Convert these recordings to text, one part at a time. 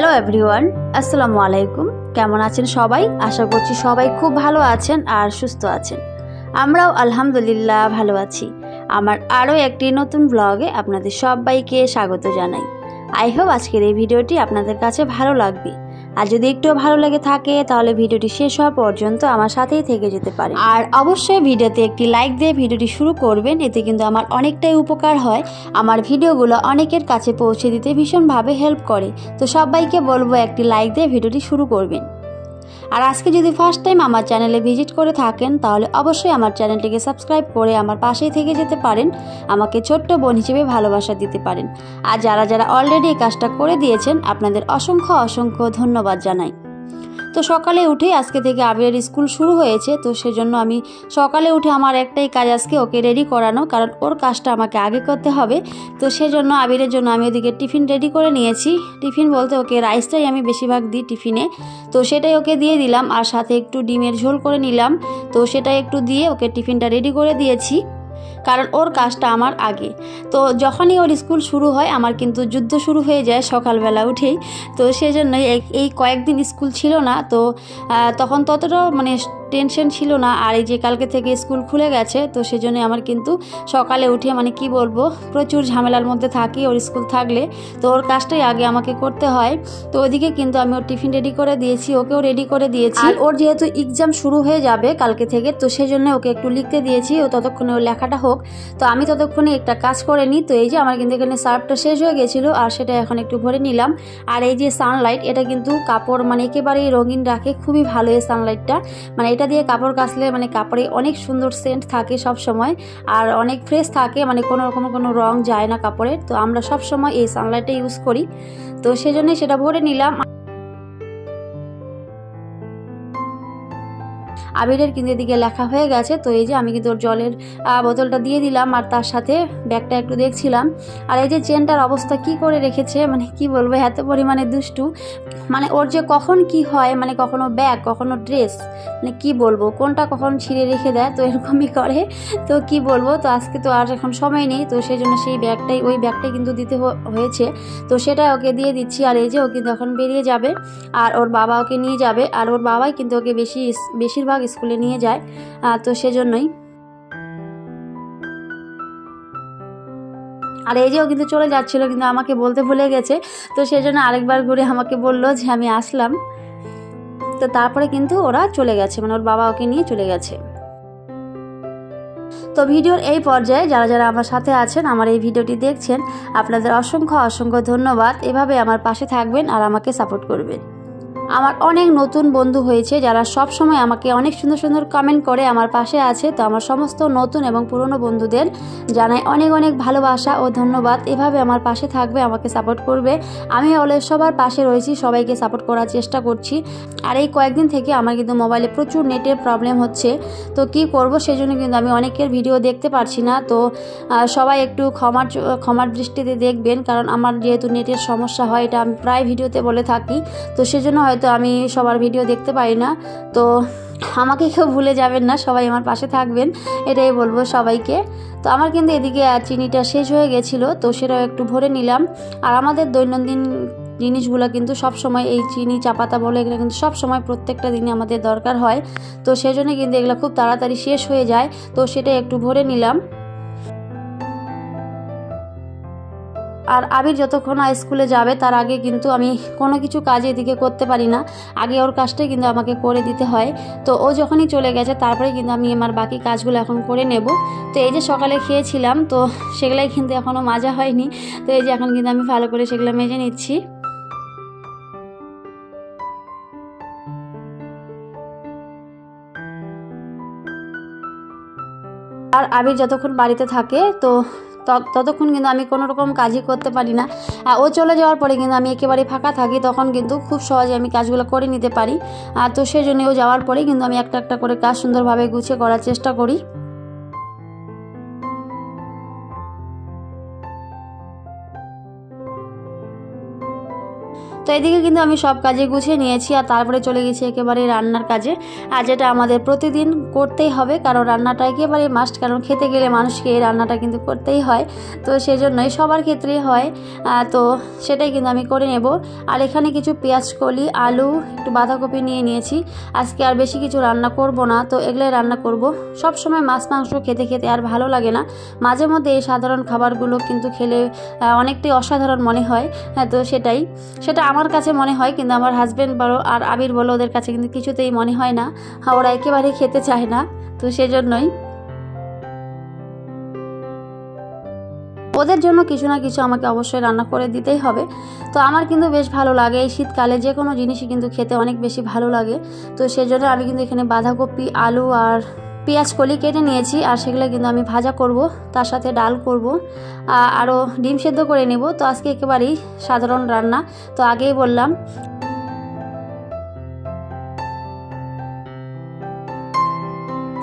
Hello everyone, আসসালামু আলাইকুম। কেমন আছেন সবাই? আশা করছি সবাই খুব ভালো আছেন আর সুস্থ আছেন। আমরাও আলহামদুলিল্লাহ ভালো আছি। আমার আরও একটি নতুন ব্লগে আপনাদের সবাইকে স্বাগত জানাই। আই হোপ আজকের এই ভিডিওটি আপনাদের কাছে ভালো লাগবে। আর যদি একটু ভালো লেগে থাকে তাহলে ভিডিওটি শেষ হওয়া পর্যন্ত আমার সাথেই থেকে যেতে পারে। আর অবশ্যই ভিডিওতে একটি লাইক দিয়ে ভিডিওটি শুরু করবেন, এতে কিন্তু আমার অনেকটাই উপকার হয়। আমার ভিডিওগুলো অনেকের কাছে পৌঁছে দিতে ভীষণভাবে হেল্প করে। তো সবাইকে বলবো একটি লাইক দিয়ে ভিডিওটি শুরু করবেন। আর আজকে যদি ফার্স্ট টাইম আমার চ্যানেলে ভিজিট করে থাকেন তাহলে অবশ্যই আমার চ্যানেলটিকে সাবস্ক্রাইব করে আমার পাশেই থেকে যেতে পারেন, আমাকে ছোট্ট বোন হিসেবে ভালোবাসা দিতে পারেন। আর যারা যারা অলরেডি এই কাজটা করে দিয়েছেন আপনাদের অসংখ্য অসংখ্য ধন্যবাদ জানাই। তো সকালে উঠে আজকে থেকে আবিরের স্কুল শুরু হয়েছে, তো সেজন্য আমি সকালে উঠে আমার একটাই কাজ আজকে ওকে রেডি করানো, কারণ ওর কাজটা আমাকে আগে করতে হবে। তো সেজন্য আবিরের জন্য আমি ওদিকে টিফিন রেডি করে নিয়েছি। টিফিন বলতে ওকে রাইসটাই আমি বেশিরভাগ দিই টিফিনে, তো সেটাই ওকে দিয়ে দিলাম। আর সাথে একটু ডিমের ঝোল করে নিলাম, তো সেটাই একটু দিয়ে ওকে টিফিনটা রেডি করে দিয়েছি, কারণ ওর কাজটা আমার আগে। তো যখনই ওর স্কুল শুরু হয় আমার কিন্তু যুদ্ধ শুরু হয়ে যায় সকালবেলা উঠেই। তো সেজন্যই এই কয়েকদিন স্কুল ছিল না, তো তখন ততটাও টেনশন ছিল না। আর এই যে কালকে থেকে স্কুল খুলে গেছে, তো সেজন্য আমার কিন্তু সকালে উঠে কি বলবো, প্রচুর ঝামেলার মধ্যে থাকি ওর স্কুল থাকলে। তো ওর কাজটাই আগে আমাকে করতে হয়। তো ওইদিকে কিন্তু আমি ওর টিফিন রেডি করে দিয়েছি, ওকেও রেডি করে দিয়েছি। আর ওর যেহেতু এক্সাম শুরু হয়ে যাবে কালকে থেকে, তো সেজন্য ওকে একটু লিখতে দিয়েছি, ও ততক্ষণে ওর লেখাটা হোক। তো আমি ততক্ষণে একটা কাজ করে নিই। তো এই যে আমার কিন্তু এখানে সার্ফটা শেষ হয়ে গেছিলো, আর সেটা এখন একটু ভরে নিলাম। আর এই যে সানলাইট, এটা কিন্তু কাপড় একেবারেই রঙিন রাখে, খুবই ভালো এই সানলাইটটা। এটা দিয়ে কাপড় কাচলে কাপড়ে অনেক সুন্দর সেন্ট থাকে সব সময়, আর অনেক ফ্রেশ থাকে, কোনো রকম কোনো রং যায় না কাপড়ের। তো আমরা সব সময় এই সানলাইটটা ইউজ করি, তো সেজন্যই সেটা ভরে নিলাম। আবিরের কিন্তু এদিকে লেখা হয়ে গেছে। তো এই যে আমি কিন্তু ওর জলের বোতলটা দিয়ে দিলাম, আর তার সাথে ব্যাগটা একটু দেখছিলাম। আর এই যে চেনটার অবস্থা কি করে রেখেছে, কি বলবো, এত পরিমাণে দুষ্টু। ওর যে কখন কি হয়, কখনো ব্যাগ কখনো ড্রেস, কি বলবো, কোনটা কখন ছিঁড়ে রেখে দেয়, তো এরকমই করে। তো কি বলবো, তো আজকে তো আর এখন সময় নেই, তো সেই জন্য ওই ব্যাগটাই কিন্তু দিতে হয়েছে। তো সেটা ওকে দিয়ে দিচ্ছি। আর এই যে ও কিন্তু এখন বেরিয়ে যাবে, আর ওর বাবা ওকে নিয়ে যাবে। আর ওর বাবাই কিন্তু ওকে বেশিরভাগ স্কুলে নিয়ে যায়, তো সেজন্যই। আর এই যে ও কিন্তু চলে যাচ্ছিল, কিন্তু আমাকে বলতে ভুলে গেছে, তো সেজন্য আরেকবার ঘুরে আমাকে বললো যে আমি আসলাম। তো তারপরে কিন্তু ওরা চলে গেছে, ওর বাবা ওকে নিয়ে চলে গেছে। তো ভিডিওর এই পর্যায়ে যারা যারা আমার সাথে আছেন, আমার এই ভিডিওটি দেখছেন, আপনাদের অসংখ্য অসংখ্য ধন্যবাদ। এভাবে আমার পাশে থাকবেন আর আমাকে সাপোর্ট করবেন। আমার অনেক নতুন বন্ধু হয়েছে যারা সব সময় আমাকে অনেক সুন্দর সুন্দর কমেন্ট করে আমার পাশে আছে। তো আমার সমস্ত নতুন এবং পুরনো বন্ধুদের জানাই অনেক অনেক ভালোবাসা ও ধন্যবাদ। এভাবে আমার পাশে থাকবে, আমাকে সাপোর্ট করবে। আমি অলওয়েজ সবার পাশে রয়েছি, সবাইকে সাপোর্ট করার চেষ্টা করছি। আর এই কয়েকদিন থেকে আমার কিন্তু মোবাইলে প্রচুর নেটের প্রবলেম হচ্ছে, তো কি করব, সেজন্য কিন্তু আমি অনেকের ভিডিও দেখতে পারছি না। তো সবাই একটু ক্ষমার দৃষ্টিতে দেখবেন, কারণ আমার যেহেতু নেটের সমস্যা হয়, এটা আমি প্রায় ভিডিওতে বলে থাকি। তো সেজন্য হয়তো আমি সবার ভিডিও দেখতে পারি না। তো আমাকে কেউ ভুলে যাবেন না, সবাই আমার পাশে থাকবেন, এটাই বলবো সবাইকে। তো আমার কিন্তু এদিকে চিনিটা শেষ হয়ে গেছিলো, তো সেটাও একটু ভরে নিলাম। আর আমাদের দৈনন্দিন জিনিসগুলো কিন্তু সব সময়, এই চিনি চা পাতা বলে, এগুলো কিন্তু সব সময় প্রত্যেকটা দিনে আমাদের দরকার হয়। তো সেজন্য কিন্তু এগুলো খুব তাড়াতাড়ি শেষ হয়ে যায়, তো সেটা একটু ভরে নিলাম। আর আবির যতক্ষণ স্কুলে যাবে তার আগে কিন্তু আমি কোনো কিছু কাজ এদিকে করতে পারি না, আগে ওর কাজটাই কিন্তু আমাকে করে দিতে হয়। তো ও যখনই চলে গেছে তারপরে কিন্তু আমি আমার বাকি কাজগুলো এখন করে নেব। তো এই যে সকালে খেয়েছিলাম, তো সেগুলাই কিন্তু এখনও মাজা হয়নি। তো এই যে এখন কিন্তু আমি ভালো করে সেগুলো মেজে নিচ্ছি। আর আবির যতক্ষণ বাড়িতে থাকে তো ততক্ষণ কিন্তু আমি কোনো রকম কাজই করতে পারি না। ও চলে যাওয়ার পরে কিন্তু আমি একেবারে ফাঁকা থাকি, তখন কিন্তু খুব সহজে আমি কাজগুলো করে নিতে পারি। তো সেই জন্য ও যাওয়ার পরে কিন্তু আমি একটা একটা করে কাজ সুন্দরভাবে গুছিয়ে করার চেষ্টা করি। তো এদিকে কিন্তু আমি সব কাজে গুছিয়ে নিয়েছি আর তারপরে চলে গেছি একেবারে রান্নার কাজে। আর যেটা আমাদের প্রতিদিন করতেই হবে, কারণ রান্নাটা একেবারে মাস্ট, কারণ খেতে গেলে মানুষকে এই রান্নাটা কিন্তু করতেই হয়। তো সেজন্যই সবার ক্ষেত্রেই হয়। তো সেটাই কিন্তু আমি করে নেব। আর এখানে কিছু পেঁয়াজ কলি, আলু, একটু বাঁধাকপি নিয়ে নিয়েছি। আজকে আর বেশি কিছু রান্না করব না, তো এগুলোই রান্না করব। সব সময় মাছ মাংস খেতে খেতে আর ভালো লাগে না, মাঝে মধ্যে এই সাধারণ খাবারগুলো কিন্তু খেলে অনেকটাই অসাধারণ মনে হয়। তো সেটা আমার কাছে মনে হয়, কিন্তু আমার হাজব্যান্ড বলো আর আবির বলো, ওদের কাছে কিন্তু কিছুতেই মনে হয় না, ওরা একেবারে খেতে চায় না। তো সেজন্যই ওদের জন্য কিছু না কিছু আমাকে অবশ্যই রান্না করে দিতেই হবে। তো আমার কিন্তু বেশ ভালো লাগে, এই শীতকালে যে কোনো জিনিসই কিন্তু খেতে অনেক বেশি ভালো লাগে। তো সেজন্য আমি কিন্তু এখানে বাঁধাকপি, আলু আর পেঁয়াজ কলি কেটে নিয়েছি, আর সেগুলো কিন্তু আমি ভাজা করব, তার সাথে ডাল করব, আরও ডিম সেদ্ধ করে নেব। তো আজকে একেবারেই সাধারণ রান্না, তো আগেই বললাম।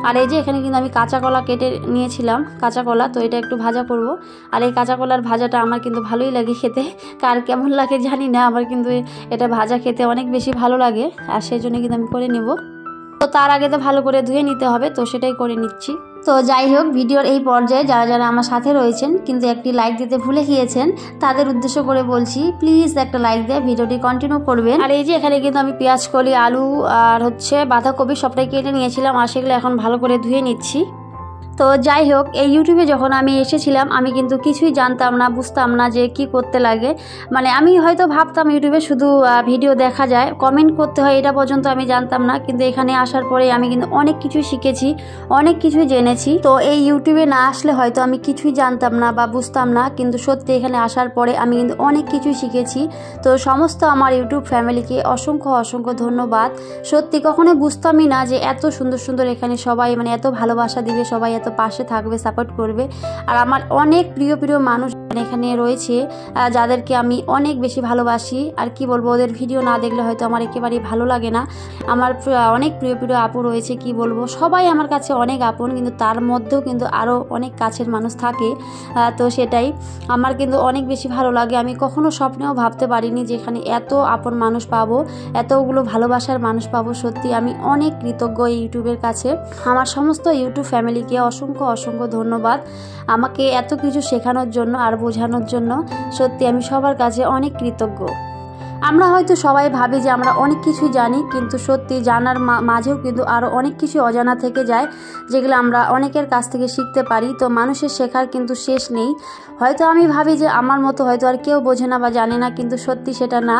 আর এই যে এখানে কিন্তু আমি কাঁচা কলা কেটে নিয়েছিলাম, কাঁচা কলা, তো এটা একটু ভাজা করব। আর এই কাঁচা কলার ভাজাটা আমার কিন্তু ভালোই লাগে খেতে, কার কেমন লাগে জানি না, আমার কিন্তু এটা ভাজা খেতে অনেক বেশি ভালো লাগে, আর সেই জন্য কিন্তু আমি করে নেব। তো তার আগে তো ভালো করে ধুয়ে নিতে হবে, তো সেটাই করে নিচ্ছি। তো যাই হোক, ভিডিওর এই পর্যায়ে যারা যারা আমার সাথে রয়েছেন কিন্তু একটি লাইক দিতে ভুলে গিয়েছেন, তাদের উদ্দেশ্য করে বলছি, প্লিজ একটা লাইক দিয়ে ভিডিওটি কন্টিনিউ করবেন। আর এই যে এখানে কিন্তু আমি পেঁয়াজ কলি, আলু আর বাঁধাকপি সবটাই কেটে নিয়েছিলাম, আর সেগুলো এখন ভালো করে ধুয়ে নিচ্ছি। তো যাই হোক, এই ইউটিউবে যখন আমি এসেছিলাম আমি কিন্তু কিছুই জানতাম না, বুঝতাম না যে কি করতে লাগে। মানে আমি হয়তো ভাবতাম ইউটিউবে শুধু ভিডিও দেখা যায়, কমেন্ট করতে হয়, এটা পর্যন্ত আমি জানতাম না। কিন্তু এখানে আসার পরে আমি কিন্তু অনেক কিছুই শিখেছি, অনেক কিছুই জেনেছি। তো এই ইউটিউবে না আসলে হয়তো আমি কিছুই জানতাম না বা বুঝতাম না, কিন্তু সত্যি এখানে আসার পরে আমি কিন্তু অনেক কিছুই শিখেছি। তো সমস্ত আমার ইউটিউব ফ্যামিলিকে অসংখ্য অসংখ্য ধন্যবাদ। সত্যি কখনোই বুঝতামই না যে এত সুন্দর সুন্দর এখানে সবাই মানে এত ভালোবাসা দিবে, সবাই এত পাশে থাকবে, সাপোর্ট করবে। আর আমার অনেক প্রিয় প্রিয় মানুষ এখানে রয়েছে, যাদেরকে আমি অনেক বেশি ভালোবাসি। আর কি বলবো, ওদের ভিডিও না দেখলে হয়তো আমার একেবারেই ভালো লাগে না। আমার অনেক প্রিয় প্রিয় আপু রয়েছে, কি বলবো, সবাই আমার কাছে অনেক আপন, কিন্তু তার মধ্যেও কিন্তু আরও অনেক কাছের মানুষ থাকে। তো সেটাই আমার কিন্তু অনেক বেশি ভালো লাগে। আমি কখনো স্বপ্নেও ভাবতে পারিনি যে এখানে এত আপন মানুষ পাবো, এতগুলো ভালোবাসার মানুষ পাবো। সত্যি আমি অনেক কৃতজ্ঞ এই ইউটিউবের কাছে। আমার সমস্ত ইউটিউব ফ্যামিলিকে অসংখ্য অসংখ্য ধন্যবাদ, আমাকে এত কিছু শেখানোর জন্য আর বোঝানোর জন্য। সত্যি আমি সবার কাছে অনেক কৃতজ্ঞ। আমরা হয়তো সবাই ভাবি যে আমরা অনেক কিছুই জানি, কিন্তু সত্যি জানার মাঝেও কিন্তু আরও অনেক কিছু অজানা থেকে যায়, যেগুলো আমরা অনেকের কাছ থেকে শিখতে পারি। তো মানুষের শেখার কিন্তু শেষ নেই। হয়তো আমি ভাবি যে আমার মতো হয়তো আর কেউ বোঝে না বা জানে না, কিন্তু সত্যি সেটা না।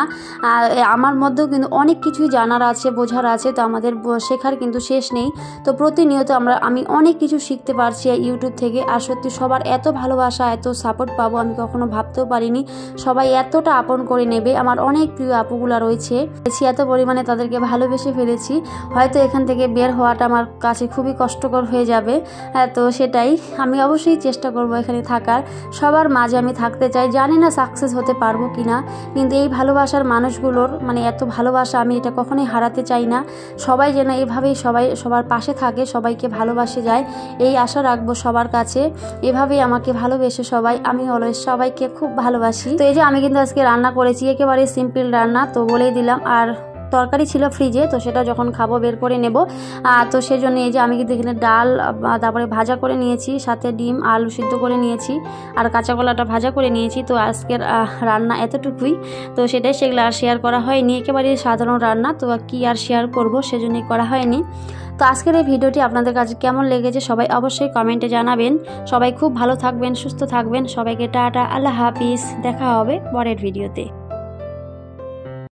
আমার মধ্যেও কিন্তু অনেক কিছুই জানার আছে, বোঝার আছে। তো আমাদের শেখার কিন্তু শেষ নেই। তো প্রতিনিয়ত আমি অনেক কিছু শিখতে পারছি ইউটিউব থেকে। আর সত্যি সবার এত ভালোবাসা, এত সাপোর্ট পাবো আমি কখনো ভাবতেও পারিনি। সবাই এতটা আপন করে নেবে। আমার অনেক প্রিয় আপুগুলা রয়েছে, এত পরিমাণে তাদেরকে ভালোবেসে ফেলেছি, হয়তো এখান থেকে বের হওয়াটা আমার কাছে খুবই কষ্টকর হয়ে যাবে। তো সেটাই, আমি অবশ্যই চেষ্টা করব এখানে থাকার, সবার মাঝে আমি থাকতে চাই। জানি না সাকসেস হতে পারবো কিনা, কিন্তু এই ভালোবাসার মানুষগুলোর মানে এত ভালোবাসা আমি এটা কখনোই হারাতে চাই না। সবাই যেন এইভাবেই সবার পাশে থাকে, সবাইকে ভালোবাসে যায়, এই আশা রাখবো সবার কাছে। এভাবেই আমাকে ভালোবেসে সবাই, আমি অলওয়েজ সবাইকে খুব ভালোবাসি। তো এই যে আমি কিন্তু আজকে রান্না করেছি একেবারে সিম্পল রান্না, তো বলেই দিলাম। আর তরকারি ছিল ফ্রিজে, তো সেটা যখন খাবো বের করে নেব। তো সেজন্য এই যে আমি কিন্তু এখানে ডাল, তারপরে ভাজা করে নিয়েছি, সাথে ডিম আলু সিদ্ধ করে নিয়েছি, আর কাঁচা কলাটা ভাজা করে নিয়েছি। তো আজকের রান্না এতটুকুই। তো সেগুলো আর শেয়ার করা হয়নি, একেবারে সাধারণ রান্না, তো কি আর শেয়ার করব, সেজন্যই করা হয়নি। তো আজকের এই ভিডিওটি আপনাদের কাছে কেমন লেগেছে সবাই অবশ্যই কমেন্টে জানাবেন। সবাই খুব ভালো থাকবেন, সুস্থ থাকবেন। সবাইকে টাটা, আল্লাহ হাফিজ, দেখা হবে পরের ভিডিওতে।